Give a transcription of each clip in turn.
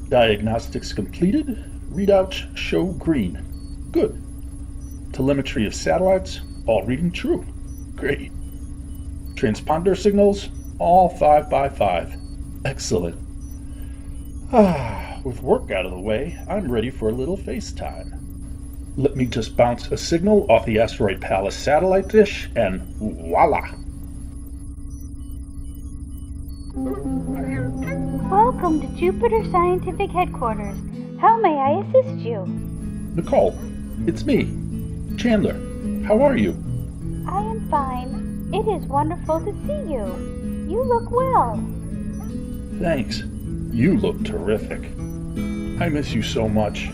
Diagnostics completed. Readouts show green. Good. Telemetry of satellites, all reading true. Great. Transponder signals, all 5 by 5. Excellent. With work out of the way, I'm ready for a little FaceTime. Let me just bounce a signal off the Asteroid Palace Satellite Dish, and voila! Welcome to Jupiter Scientific Headquarters. How may I assist you? Nicole, it's me, Chandler. How are you? I am fine. It is wonderful to see you. You look well. Thanks. You look terrific. I miss you so much.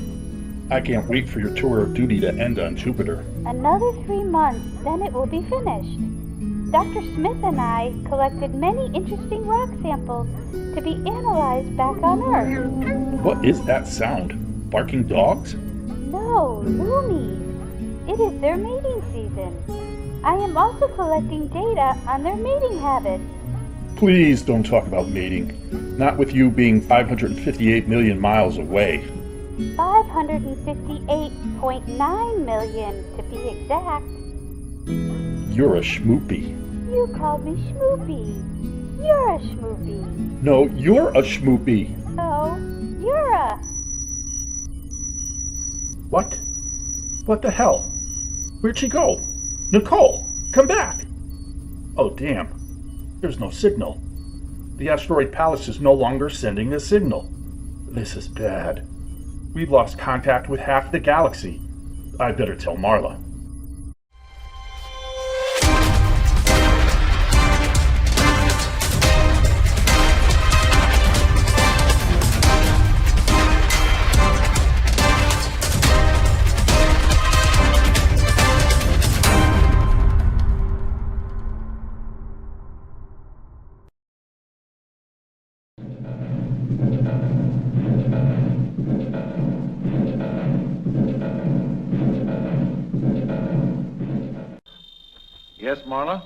I can't wait for your tour of duty to end on Jupiter. Another 3 months, then it will be finished. Dr. Smith and I collected many interesting rock samples to be analyzed back on Earth. What is that sound? Barking dogs? No, Loomie. It is their mating season. I am also collecting data on their mating habits. Please don't talk about mating. Not with you being 558 million miles away. 558.9 million to be exact. You're a schmoopy. You called me Schmoopy. You're a Schmoopy. No, you're a schmoopy. Oh, you're a... What? What the hell? Where'd she go? Nicole, come back! Oh, damn. There's no signal. The Asteroid Palace is no longer sending a signal. This is bad. We've lost contact with half the galaxy. I better tell Marla. Yes, Marla?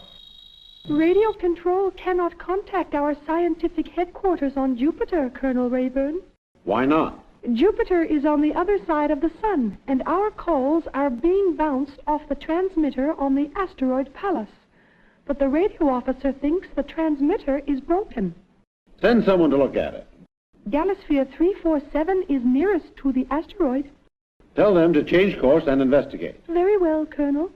Radio Control cannot contact our scientific headquarters on Jupiter, Colonel Raeburn. Why not? Jupiter is on the other side of the sun, and our calls are being bounced off the transmitter on the Asteroid Palace. But the radio officer thinks the transmitter is broken. Send someone to look at it. Galasphere 347 is nearest to the asteroid. Tell them to change course and investigate. Very well, Colonel.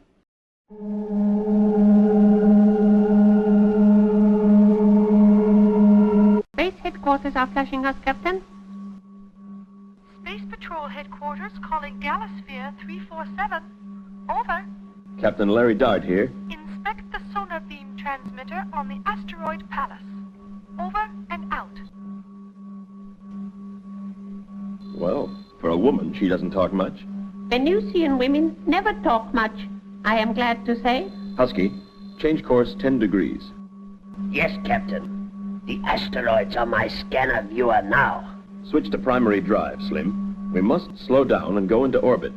Base headquarters are flashing us, Captain. Space Patrol headquarters calling Galasphere 347. Over. Captain Larry Dart here. Inspect the sonar beam transmitter on the Asteroid Palace. Over and out. Well, for a woman, she doesn't talk much. Venusian women never talk much, I am glad to say. Husky, change course 10 degrees. Yes, Captain. The asteroid's on my scanner viewer now. Switch to primary drive, Slim. We must slow down and go into orbit.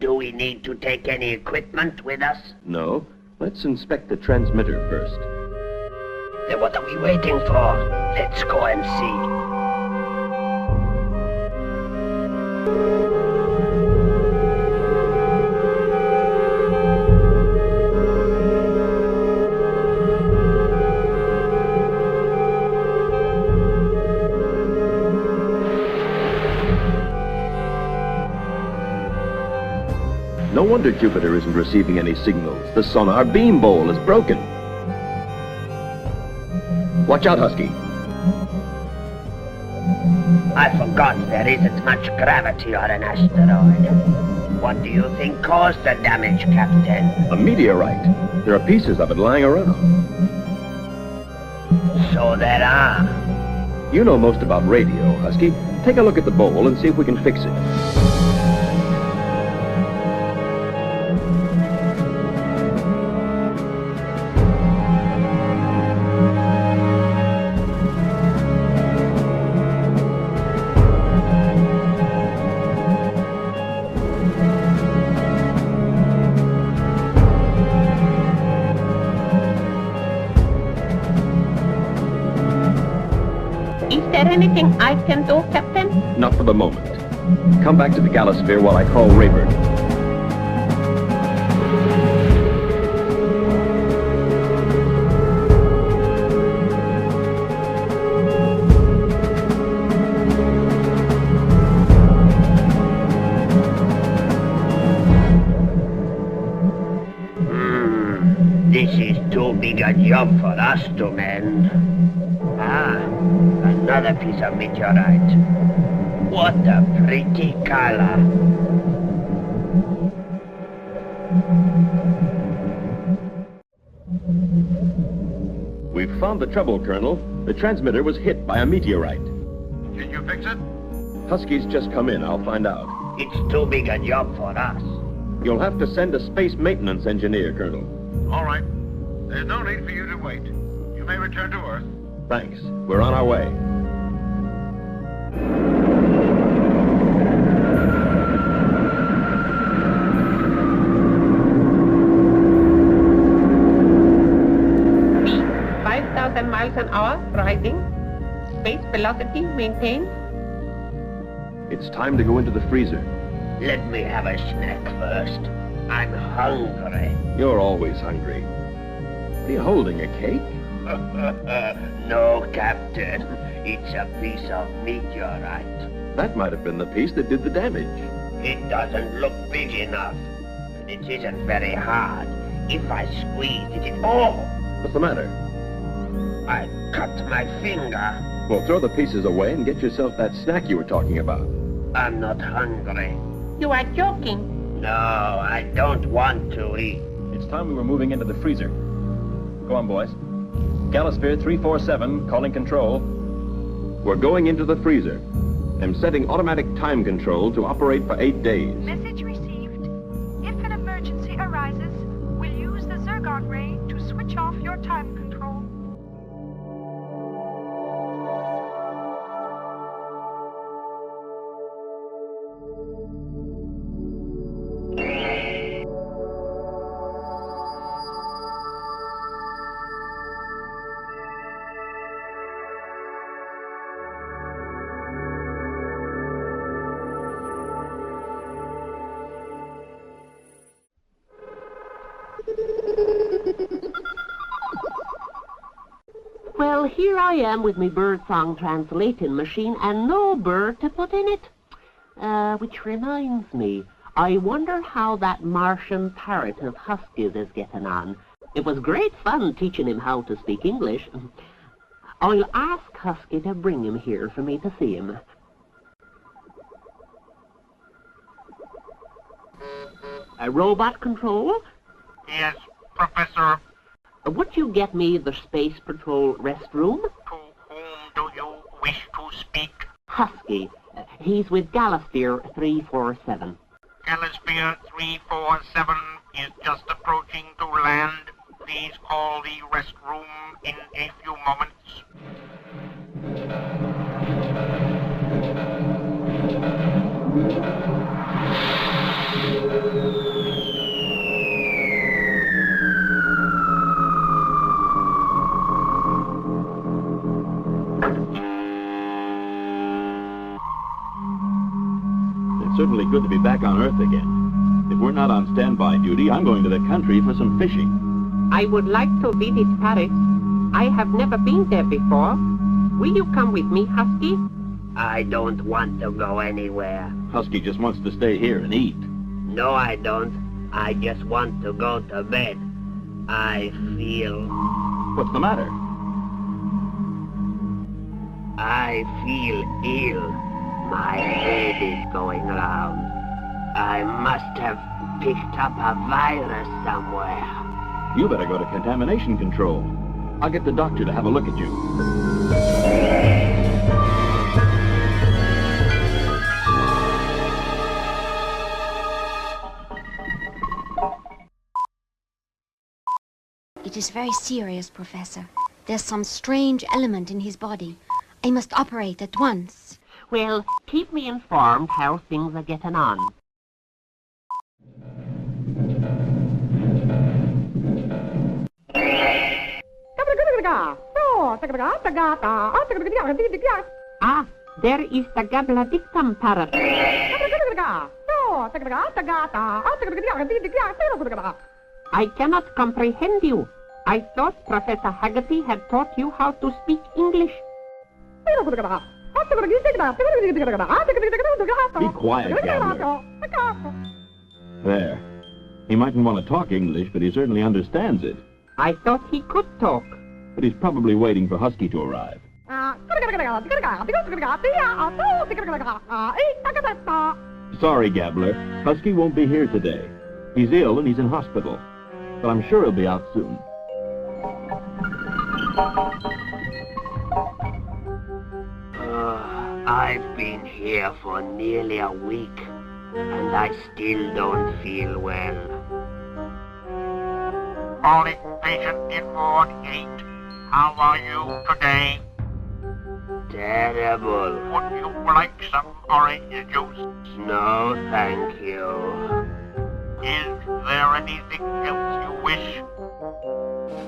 Do we need to take any equipment with us? No, let's inspect the transmitter first. Then what are we waiting for? Let's go and see. No wonder Jupiter isn't receiving any signals. The sonar beam bowl is broken. Watch out, Husky. I forgot there isn't much gravity on an asteroid. What do you think caused the damage, Captain? A meteorite. There are pieces of it lying around. So there are. You know most about radio, Husky. Take a look at the bowl and see if we can fix it. there anything I can do, Captain? Not for the moment. Come back to the Galasphere while I call Raeburn. This is too big a job for us to mend. Ah, another piece of meteorite. What a pretty color. We've found the trouble, Colonel. The transmitter was hit by a meteorite. Can you fix it? Husky's just come in. I'll find out. It's too big a job for us. You'll have to send a space maintenance engineer, Colonel. All right. There's no need for you to wait. You may return to Earth. Thanks. We're on our way. Speed 5,000 miles an hour, rising. Space velocity maintained. It's time to go into the freezer. Let me have a snack first. I'm hungry. You're always hungry. What are you holding, a cake? No, Captain. It's a piece of meteorite. That might have been the piece that did the damage. It doesn't look big enough. And it isn't very hard. If I squeeze it, oh! What's the matter? I cut my finger. Well, throw the pieces away and get yourself that snack you were talking about. I'm not hungry. You are joking. No, I don't want to eat. It's time we were moving into the freezer. Go on, boys. Galasphere 347, calling control. We're going into the freezer. I'm setting automatic time control to operate for 8 days. Message received. If an emergency arises, we'll use the Zergon ray to switch off your time control. Well, here I am with my birdsong translating machine and no bird to put in it. Which reminds me, I wonder how that Martian parrot of Husky's is getting on. It was great fun teaching him how to speak English. I'll ask Husky to bring him here for me to see him. Robot control? Yes, Professor. Would you get me the Space Patrol restroom? To whom do you wish to speak? Husky. He's with Galasphere 347. Galasphere 347 is just approaching to land. Please call the restroom in a few moments. Certainly good to be back on Earth again. If we're not on standby duty, I'm going to the country for some fishing. I would like to visit Paris. I have never been there before. Will you come with me, Husky? I don't want to go anywhere. Husky just wants to stay here and eat. No, I don't. I just want to go to bed. I feel... What's the matter? I feel ill. My head is going round. I must have picked up a virus somewhere. You better go to contamination control. I'll get the doctor to have a look at you. It is very serious, Professor. There's some strange element in his body. I must operate at once. Well, keep me informed how things are getting on. Ah, there is the gabbledictum parrot. I cannot comprehend you. I thought Professor Haggerty had taught you how to speak English. Be quiet, Gambler. There. He mightn't want to talk English, but he certainly understands it. I thought he could talk. But he's probably waiting for Husky to arrive. Sorry, Gabbler. Husky won't be here today. He's ill and he's in hospital. But I'm sure he'll be out soon. I've been here for nearly a week, and I still don't feel well. Calling patient in Ward 8. How are you today? Terrible. Would you like some orange juice? No, thank you. Is there anything else you wish?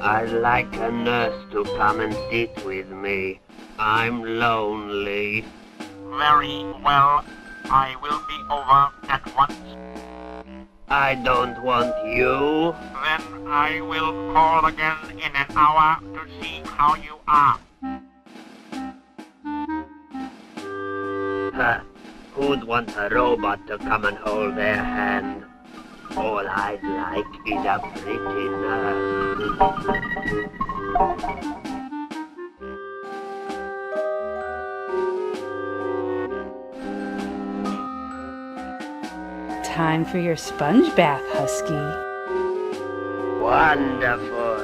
I'd like a nurse to come and sit with me. I'm lonely. Very well. I will be over at once. I don't want you. Then I will call again in an hour to see how you are. Who'd want a robot to come and hold their hand? All I'd like is a pretty nurse. Time for your sponge bath, Husky. Wonderful.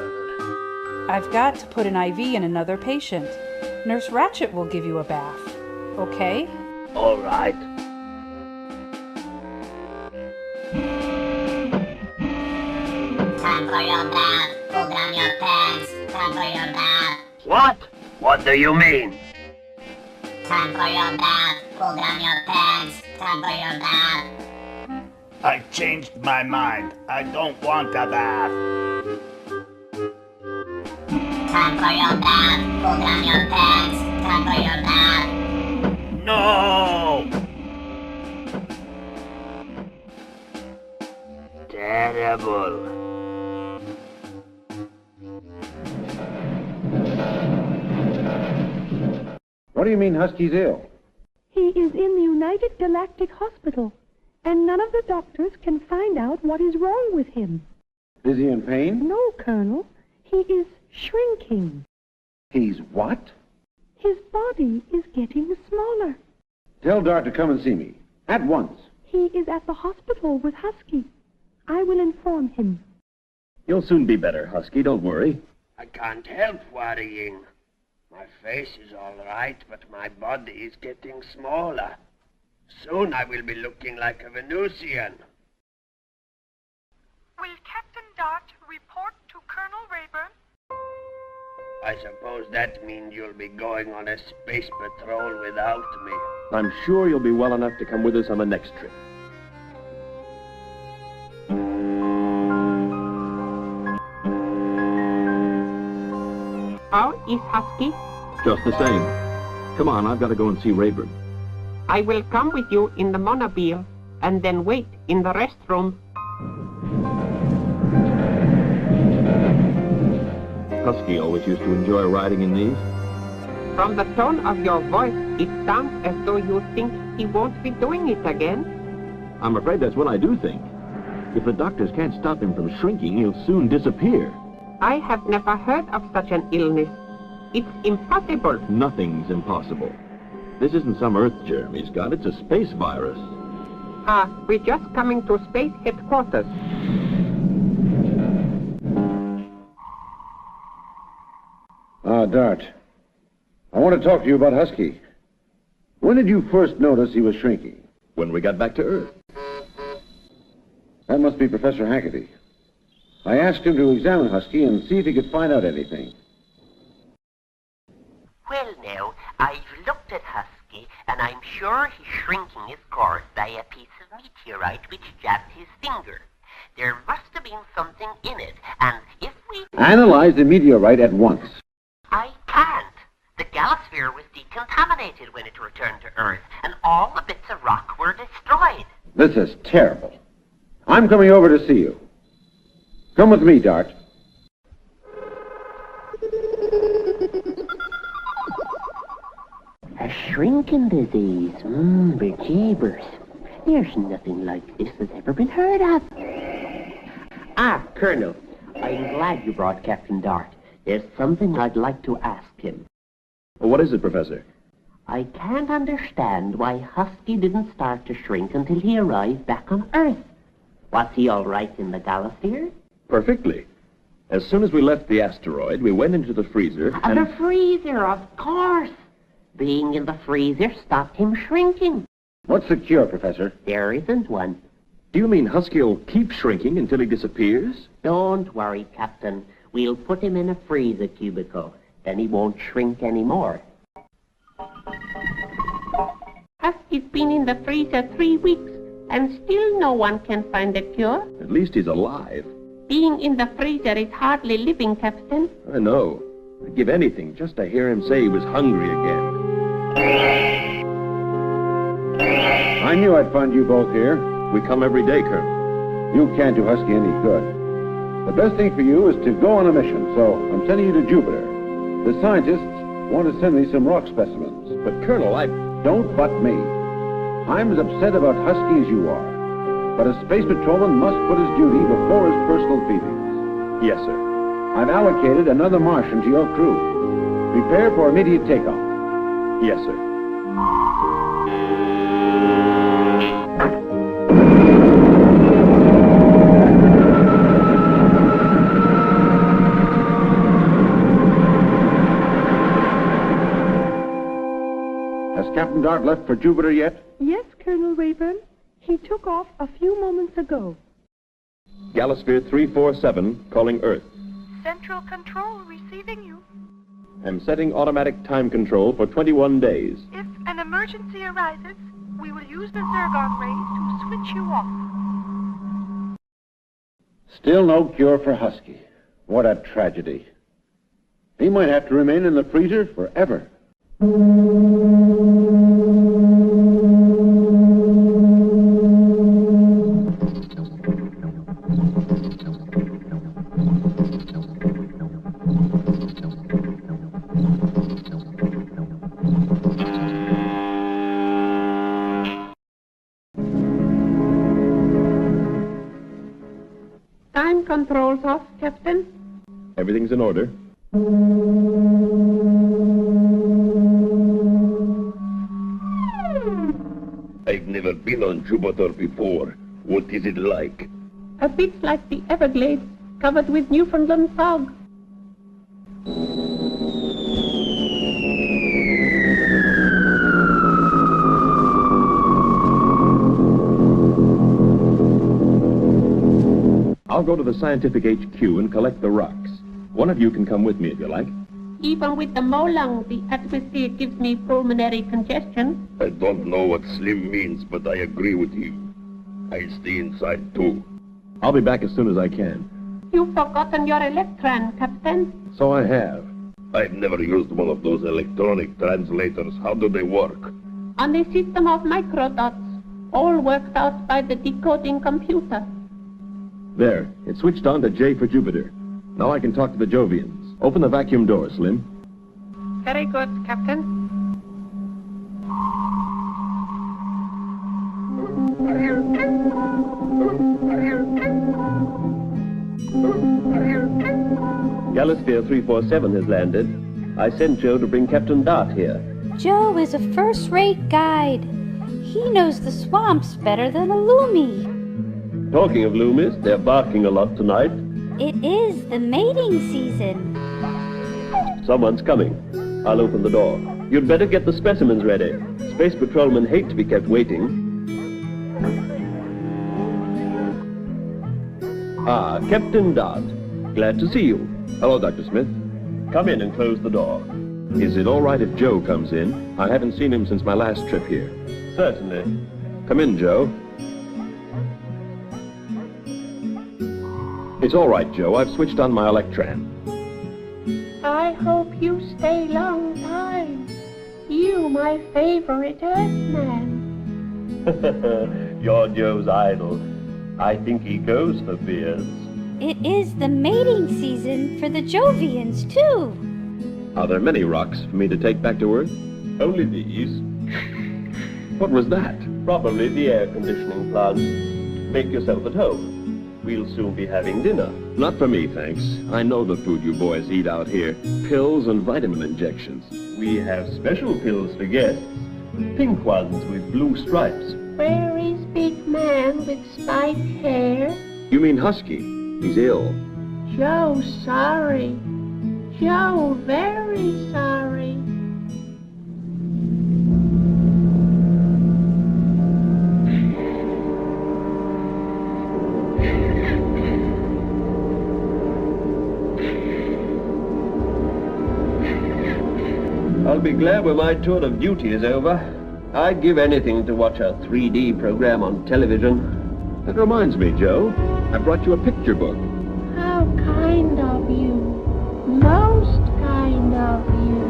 I've got to put an IV in another patient. Nurse Ratchet will give you a bath. Okay? All right. Time for your bath. Pull down your pants. Time for your bath. What? What do you mean? Time for your bath. Pull down your pants. Time for your bath. I changed my mind. I don't want a bath. Time for your bath. Pull down your pants. Time for your bath. No! Terrible. What do you mean Husky's ill? He is in the United Galactic Hospital, and none of the doctors can find out what is wrong with him. Is he in pain? No, Colonel. He is shrinking. He's what? His body is getting smaller. Tell Dart to come and see me. At once. He is at the hospital with Husky. I will inform him. You'll soon be better, Husky. Don't worry. I can't help worrying. My face is all right, but my body is getting smaller. Soon I will be looking like a Venusian. Will Captain Dart report to Colonel Raeburn? I suppose that means you'll be going on a space patrol without me. I'm sure you'll be well enough to come with us on the next trip. How is Husky? Just the same. Come on, I've got to go and see Raeburn. I will come with you in the monobile and then wait in the restroom. Husky always used to enjoy riding in these. From the tone of your voice, it sounds as though you think he won't be doing it again. I'm afraid that's what I do think. If the doctors can't stop him from shrinking, he'll soon disappear. I have never heard of such an illness. It's impossible. Nothing's impossible. This isn't some Earth germ he's got. It's a space virus. We're just coming to space headquarters. Dart. I want to talk to you about Husky. When did you first notice he was shrinking? When we got back to Earth. That must be Professor Haggerty. I asked him to examine Husky and see if he could find out anything. Well, now, I've looked at Husky, and I'm sure he's shrinking his course by a piece of meteorite which jabbed his finger. There must have been something in it, and if we... Analyze the meteorite at once. I can't. The Galasphere Galasphere was decontaminated when it returned to Earth, and all the bits of rock were destroyed. This is terrible. I'm coming over to see you. Come with me, Dart. A shrinking disease. Bejeebers. There's nothing like this that's ever been heard of. Ah, Colonel, I'm glad you brought Captain Dart. There's something I'd like to ask him. Well, what is it, Professor? I can't understand why Husky didn't start to shrink until he arrived back on Earth. Was he all right in the Galasphere? Perfectly. As soon as we left the asteroid, we went into the freezer and... The freezer, of course. Being in the freezer stopped him shrinking. What's the cure, Professor? There isn't one. Do you mean Husky will keep shrinking until he disappears? Don't worry, Captain. We'll put him in a freezer cubicle. Then he won't shrink anymore. Husky's been in the freezer 3 weeks, and still no one can find a cure. At least he's alive. Being in the freezer is hardly living, Captain. I know. I'd give anything just to hear him say he was hungry again. I knew I'd find you both here. We come every day, Colonel. You can't do Husky any good. The best thing for you is to go on a mission, so I'm sending you to Jupiter. The scientists want to send me some rock specimens. But, Colonel, Don't butt me. I'm as upset about Husky as you are. But a space patrolman must put his duty before his personal feelings. Yes, sir. I've allocated another Martian to your crew. Prepare for immediate takeoff. Yes, sir. Has Captain Dart left for Jupiter yet? Yes, Colonel Raeburn. He took off a few moments ago. Galasphere 347, calling Earth. Central Control receiving you. I'm setting automatic time control for 21 days. If an emergency arises, we will use the Zergon ray to switch you off. Still no cure for Husky. What a tragedy. He might have to remain in the freezer forever. Time controls off, Captain. Everything's in order. I've never been on Jupiter before. What is it like? A bit like the Everglades, covered with Newfoundland fog. I'll go to the scientific HQ and collect the rocks. One of you can come with me if you like. Even with the molung, the atmosphere gives me pulmonary congestion. I don't know what slim means, but I agree with you. I stay inside too. I'll be back as soon as I can. You've forgotten your electron, Captain. So I have. I've never used one of those electronic translators. How do they work? On a system of microdots, all worked out by the decoding computer. There, it's switched on to J for Jupiter. Now I can talk to the Jovians. Open the vacuum door, Slim. Very good, Captain. Galasphere 347 has landed. I sent Joe to bring Captain Dart here. Joe is a first-rate guide. He knows the swamps better than a Loomie. Talking of Loomies, they're barking a lot tonight. It is the mating season. Someone's coming. I'll open the door. You'd better get the specimens ready. Space patrolmen hate to be kept waiting. Ah, Captain Dart. Glad to see you. Hello, Dr. Smith. Come in and close the door. Is it all right if Joe comes in? I haven't seen him since my last trip here. Certainly. Come in, Joe. It's all right, Joe. I've switched on my electron. I hope you stay long time. You, my favorite Earthman. You're Joe's idol. I think he goes for beers. It is the mating season for the Jovians, too. Are there many rocks for me to take back to Earth? Only these. What was that? Probably the air conditioning plant. Make yourself at home. We'll soon be having dinner. Not for me, thanks. I know the food you boys eat out here. Pills and vitamin injections. We have special pills for guests. Pink ones with blue stripes. Where is big man with spiked hair? You mean Husky? He's ill. Joe, sorry. Joe, very sorry. I'll be glad when my tour of duty is over. I'd give anything to watch a 3D program on television. That reminds me, Joe. I brought you a picture book. How kind of you. Most kind of you.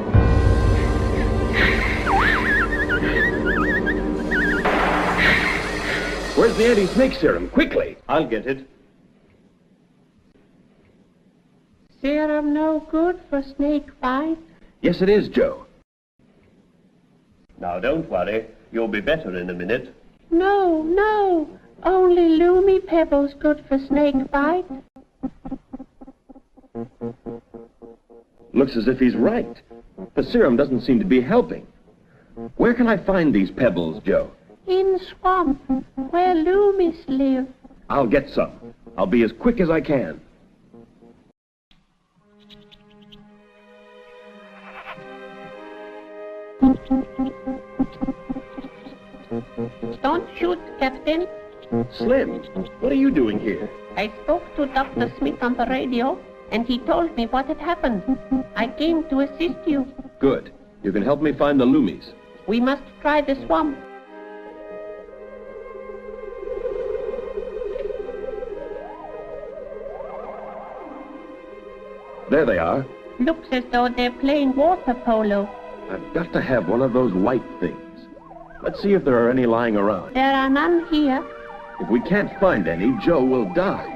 Where's the anti-snake serum? Quickly! I'll get it. Serum no good for snake bite. Yes, it is, Joe. Now, don't worry. You'll be better in a minute. No, no. Only Loomie pebbles good for snake bite. Looks as if he's right. The serum doesn't seem to be helping. Where can I find these pebbles, Joe? In swamp, where Loomies live. I'll get some. I'll be as quick as I can. Don't shoot, Captain. Slim, what are you doing here? I spoke to Dr. Smith on the radio, and he told me what had happened. I came to assist you. Good. You can help me find the Loomies. We must try the swamp. There they are. Looks as though they're playing water polo. I've got to have one of those light things. Let's see if there are any lying around. There are none here. If we can't find any, Joe will die.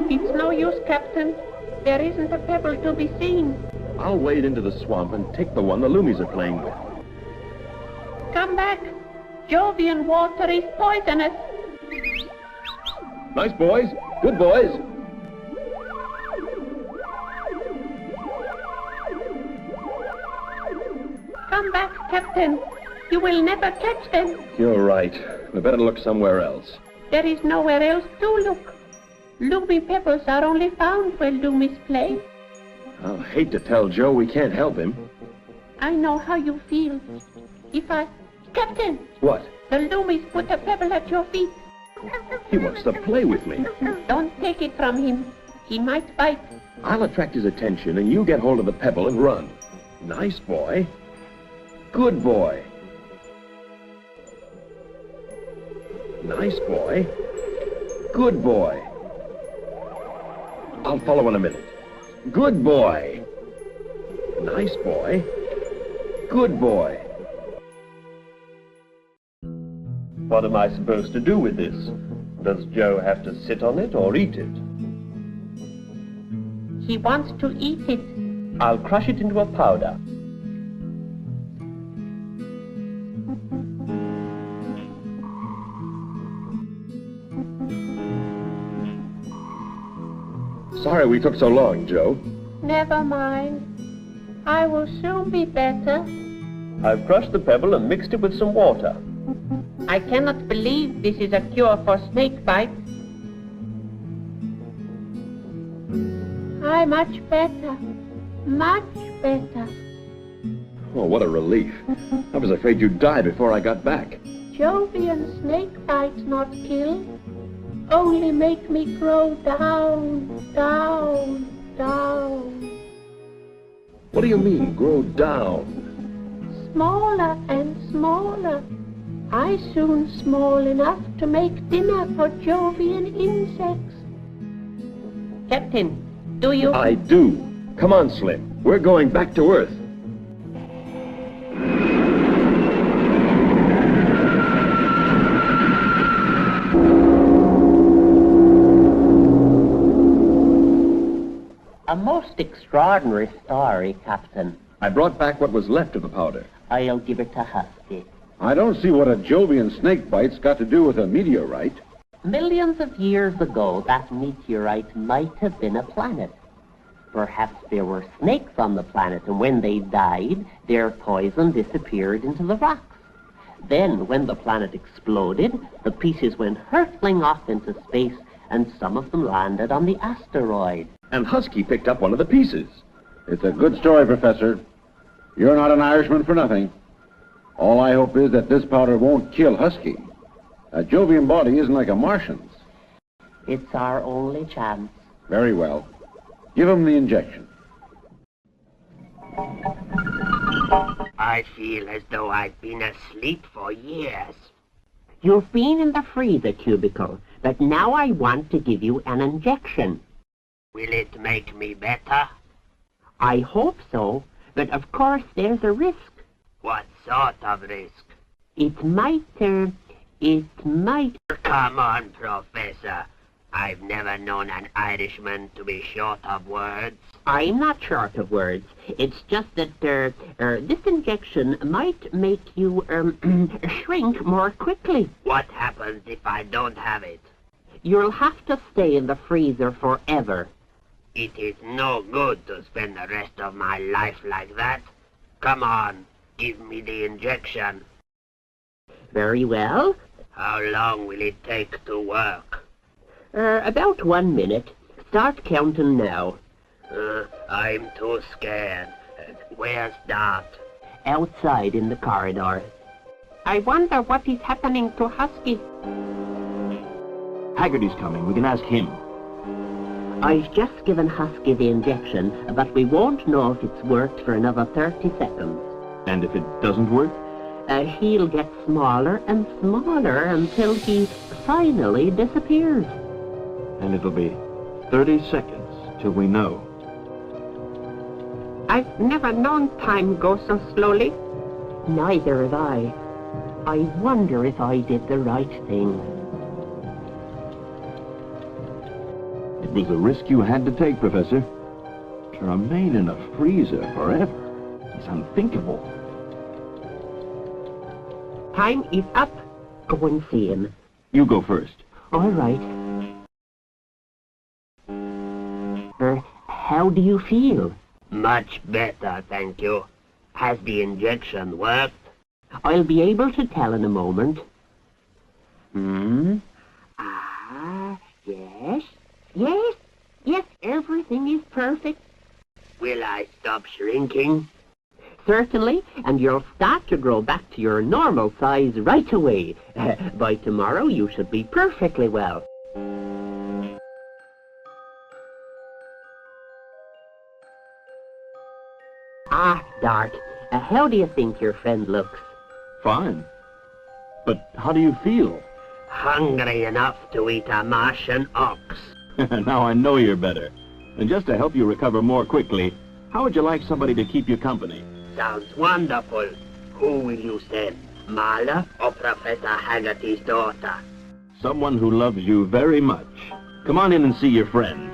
It's no use, Captain. There isn't a pebble to be seen. I'll wade into the swamp and take the one the Loomies are playing with. Come back. Jovian water is poisonous. Nice boys. Good boys. Come back, Captain. You will never catch them. You're right. We better look somewhere else. There is nowhere else to look. Loomie pebbles are only found where Loomies play. I'll hate to tell Joe we can't help him. I know how you feel. Captain! What? The Loomies put a pebble at your feet. He wants to play with me. Don't take it from him. He might bite. I'll attract his attention and you get hold of the pebble and run. Nice boy. Good boy. Nice boy. Good boy. I'll follow in a minute. Good boy. Nice boy. Good boy. What am I supposed to do with this? Does Joe have to sit on it or eat it? He wants to eat it. I'll crush it into a powder. Sorry we took so long, Joe. Never mind. I will soon be better. I've crushed the pebble and mixed it with some water. I cannot believe this is a cure for snake bite. I'm much better. Much better. Oh, what a relief. I was afraid you'd die before I got back. Jovian snake bites not kill. Only make me grow down, down, down. What do you mean, grow down? Smaller and smaller. I soon small enough to make dinner for Jovian insects. Captain, do you? I do. Come on, Slim. We're going back to Earth. A most extraordinary story, Captain. I brought back what was left of the powder. I'll give it to Husky. I don't see what a Jovian snake bite's got to do with a meteorite. Millions of years ago, that meteorite might have been a planet. Perhaps there were snakes on the planet, and when they died, their poison disappeared into the rocks. Then, when the planet exploded, the pieces went hurtling off into space, and some of them landed on the asteroid. And Husky picked up one of the pieces. It's a good story, Professor. You're not an Irishman for nothing. All I hope is that this powder won't kill Husky. A Jovian body isn't like a Martian's. It's our only chance. Very well. Give him the injection. I feel as though I've been asleep for years. You've been in the freezer cubicle, but now I want to give you an injection. Will it make me better? I hope so, but of course there's a risk. What sort of risk? It might... Come on, Professor. I've never known an Irishman to be short of words. I'm not short of words. It's just that, this injection might make you, shrink more quickly. What happens if I don't have it? You'll have to stay in the freezer forever. It is no good to spend the rest of my life like that. Come on, give me the injection. Very well. How long will it take to work? About 1 minute. Start counting now. I'm too scared. Where's Dart? Outside in the corridor. I wonder what is happening to Husky. Haggerty's coming. We can ask him. I've just given Husky the injection, but we won't know if it's worked for another 30 seconds. And if it doesn't work? He'll get smaller and smaller until he finally disappears. And it'll be 30 seconds till we know. I've never known time go so slowly. Neither have I. I wonder if I did the right thing. It was a risk you had to take, Professor. To remain in a freezer forever is unthinkable. Time is up. Go and see him. You go first. All right. How do you feel? Much better, thank you. Has the injection worked? I'll be able to tell in a moment. Yes. Yes. Yes, everything is perfect. Will I stop shrinking? Certainly, and you'll start to grow back to your normal size right away. By tomorrow, you should be perfectly well. Dart, how do you think your friend looks? Fine. But how do you feel? Hungry enough to eat a Martian ox. Now I know you're better. And just to help you recover more quickly, how would you like somebody to keep you company? Sounds wonderful. Who will you send? Marla or Professor Haggerty's daughter? Someone who loves you very much. Come on in and see your friend.